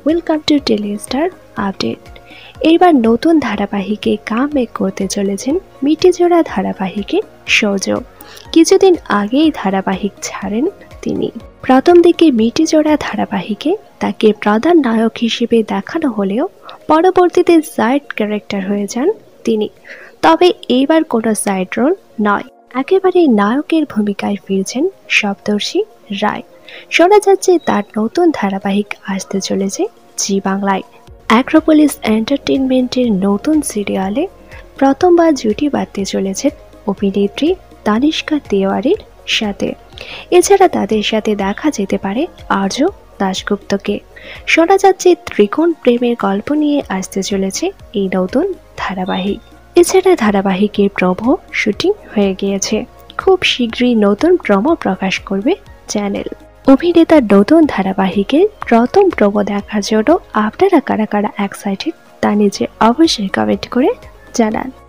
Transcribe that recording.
Welcome to Telestar update. এইবার নতুন ধারাবাহিকে কামব্যাক করতে চলেছেন মিটিজোড়া ধারাবাহিকের সৌজ। কিছুদিন আগেই ধারাবাহিক ছাড়েন তিনি। প্রথম দিকে মিটিজোড়া ধারাবাহিকে তাকে প্রধান নায়ক হিসেবে দেখানো হলেও পরবর্তীতে সাইড ক্যারেক্টার হয়ে যান তিনি। তবে এইবার কোনো সাইড রোল নয়, একেবারে নায়কের ভূমিকায় ফিরছেন সপ্তর্ষি রায়। শোনা যাচ্ছে তার নতুন ধারাবাহিক আসতে চলেছে জি বাংলায়। অ্যাক্রোপলিস এন্টারটেইনমেন্টের নতুন সিরিয়ালে প্রথমবার জুটি বাঁধতে চলেছেন অভিনেত্রী তানিষ্কা তিওয়ারির সাথে। এছাড়া তাদের সাথে দেখা যেতে পারে আর্য দাশগুপ্তকে। শোনা যাচ্ছে ত্রিকোণ প্রেমের গল্প নিয়ে আসতে চলেছে এই নতুন ধারাবাহিক। এছাড়া ধারাবাহিকের প্রোমো শুটিং হয়ে গিয়েছে, খুব শীঘ্রই নতুন প্রোমো প্রকাশ করবে চ্যানেল। অভিনেতার নতুন ধারাবাহিকের প্রথম প্রোমো দেখার জন্য আপনারা কারা কারা এক্সাইটেড তা নিচে অবশ্যই কমেন্ট করে জানান।